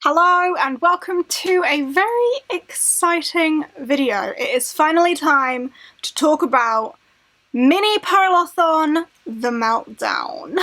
Hello and welcome to a very exciting video. It is finally time to talk about mini Polarthon, the Meltdown.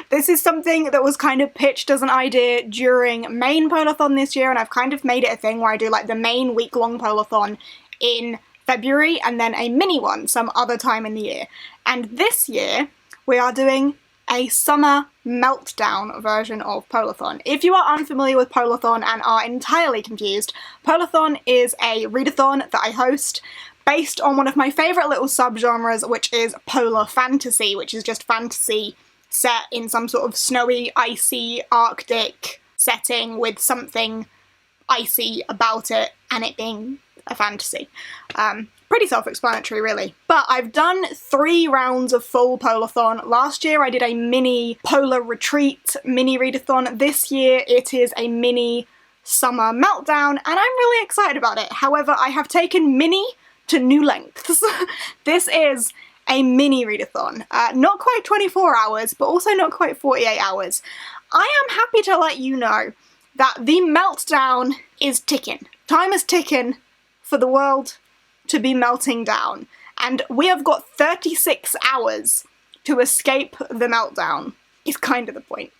This is something that was kind of pitched as an idea during main Polarthon this year, and I've kind of made it a thing where I do like the main week-long Polarthon in February and then a mini one some other time in the year. And this year we are doing a summer Meltdown version of Polarthon. If you are unfamiliar with Polarthon and are entirely confused, Polarthon is a readathon that I host based on one of my favourite little subgenres, which is polar fantasy, which is just fantasy set in some sort of snowy, icy, arctic setting with something icy about it and it being a fantasy. Pretty self-explanatory, really. But I've done 3 rounds of full Polarthon. Last year I did a mini Polar Retreat mini readathon. This year it is a mini Summer Meltdown, and I'm really excited about it. However, I have taken mini to new lengths. This is a mini readathon. Not quite 24 hours, but also not quite 48 hours. I am happy to let you know that the Meltdown is ticking. Time is ticking for the world to be melting down, and we have got 36 hours to escape the meltdown, is kind of the point.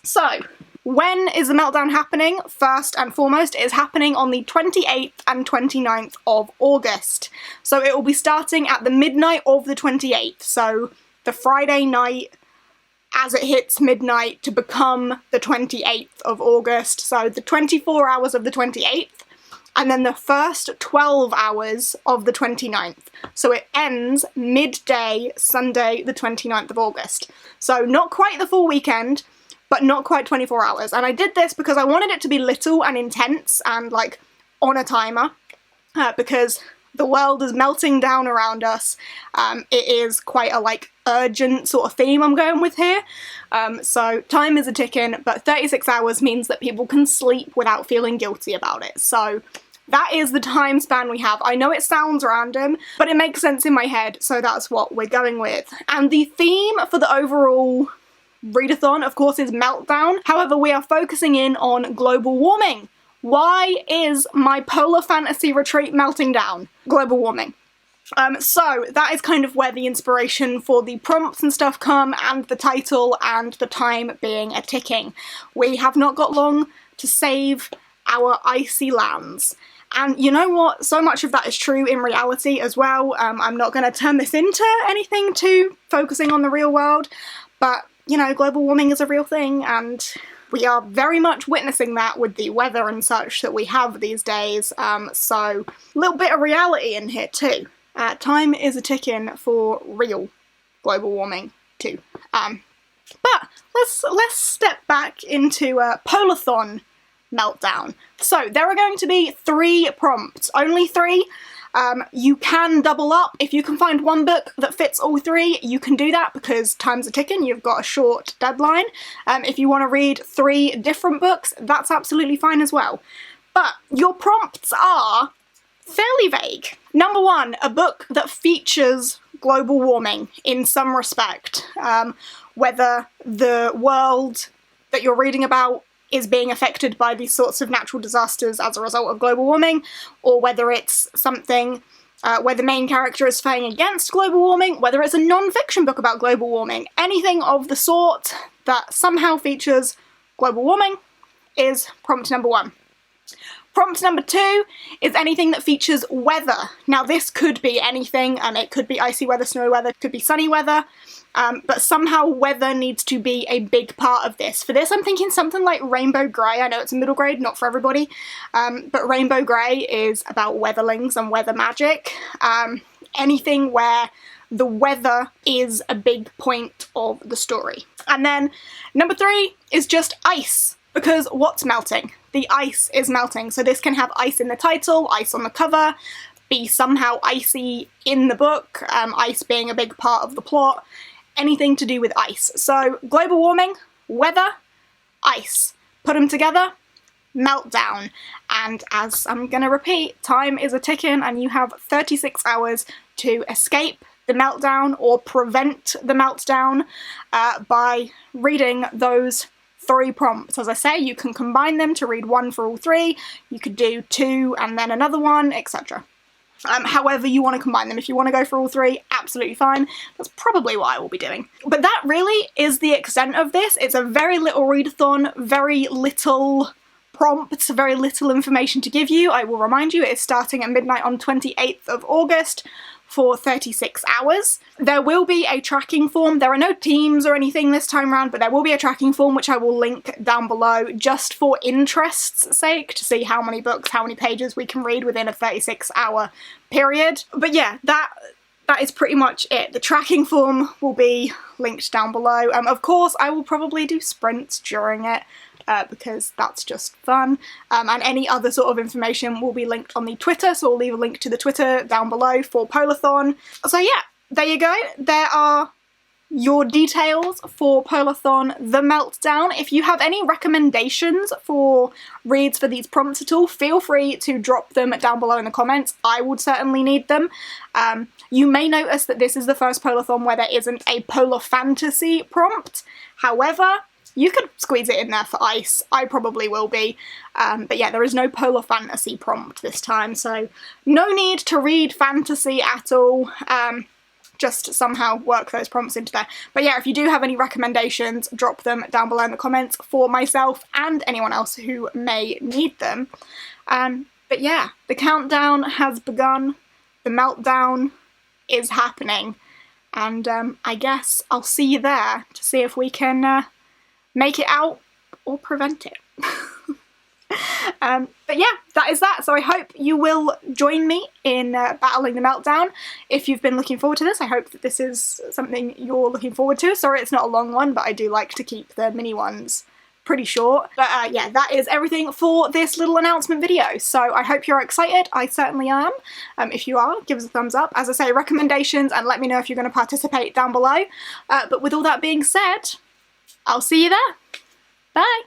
So, when is the meltdown happening? First and foremost, it is happening on the 28th and 29th of August. So it will be starting at the midnight of the 28th, so the Friday night as it hits midnight to become the 28th of August, so the 24 hours of the 28th, and then the first 12 hours of the 29th. So it ends midday, Sunday, the 29th of August. So not quite the full weekend, but not quite 24 hours. And I did this because I wanted it to be little and intense and like on a timer, because the world is melting down around us. It is quite a like urgent sort of theme I'm going with here. So time is a ticking, but 36 hours means that people can sleep without feeling guilty about it. So that is the time span we have. I know it sounds random, but it makes sense in my head, so that's what we're going with. And the theme for the overall readathon, of course, is Meltdown. However, we are focusing in on global warming. Why is my polar fantasy retreat melting down? Global warming. So that is kind of where the inspiration for the prompts and stuff come, and the title, and the time being a ticking. We have not got long to save our icy lands. And you know what? So much of that is true in reality as well. I'm not going to turn this into anything too focusing on the real world, but, you know, global warming is a real thing, and we are very much witnessing that with the weather and such that we have these days, so a little bit of reality in here too. Time is a ticking for real global warming too. But let's step back into Polarthon Meltdown. So there are going to be 3 prompts, only 3. You can double up. If you can find one book that fits all 3, you can do that because time's a ticking, you've got a short deadline. If you want to read 3 different books, that's absolutely fine as well. But your prompts are fairly vague. Number 1, a book that features global warming in some respect. Whether the world that you're reading about is being affected by these sorts of natural disasters as a result of global warming, or whether it's something where the main character is fighting against global warming, whether it's a non-fiction book about global warming, anything of the sort that somehow features global warming is prompt number 1. Prompt number 2 is anything that features weather. Now this could be anything, it could be icy weather, snowy weather, it could be sunny weather, but somehow weather needs to be a big part of this. For this I'm thinking something like Rainbow Grey. I know it's a middle grade, not for everybody, but Rainbow Grey is about weatherlings and weather magic. Anything where the weather is a big point of the story. And then number 3 is just ice. Because what's melting? The ice is melting, so this can have ice in the title, ice on the cover, be somehow icy in the book, ice being a big part of the plot, anything to do with ice. So global warming, weather, ice. Put them together, Meltdown. And as I'm gonna repeat, time is a ticking and you have 36 hours to escape the meltdown or prevent the meltdown by reading those 3 prompts. As I say, you can combine them to read 1 for all 3, you could do 2 and then another one, etc. However you want to combine them. If you want to go for all 3, absolutely fine. That's probably what I will be doing. But that really is the extent of this. It's a very little readathon, very little prompts, very little information to give you. I will remind you, it is starting at midnight on 28th of August for 36 hours. There will be a tracking form. There are no teams or anything this time around, but there will be a tracking form which I will link down below just for interest's sake, to see how many books, how many pages we can read within a 36-hour period. But yeah, that is pretty much it. The tracking form will be linked down below. Of course, I will probably do sprints during it, because that's just fun, and any other sort of information will be linked on the Twitter, so I'll leave a link to the Twitter down below for Polarthon. So yeah, there you go. There are your details for Polarthon the Meltdown. If you have any recommendations for reads for these prompts at all, feel free to drop them down below in the comments. I would certainly need them. You may notice that this is the first Polarthon where there isn't a polar fantasy prompt. However, you could squeeze it in there for ice. I probably will be. But yeah, there is no polar fantasy prompt this time, so no need to read fantasy at all. Just somehow work those prompts into there. But yeah, if you do have any recommendations, drop them down below in the comments for myself and anyone else who may need them. But yeah, the countdown has begun. The meltdown is happening. And I guess I'll see you there to see if we can make it out or prevent it. But yeah, that is that. So I hope you will join me in battling the meltdown. If you've been looking forward to this, I hope that this is something you're looking forward to. Sorry it's not a long one, but I do like to keep the mini ones pretty short. But yeah, that is everything for this little announcement video. So I hope you're excited. I certainly am. If you are, give us a thumbs up. As I say, recommendations, and let me know if you're going to participate down below. But with all that being said, I'll see you there. Bye!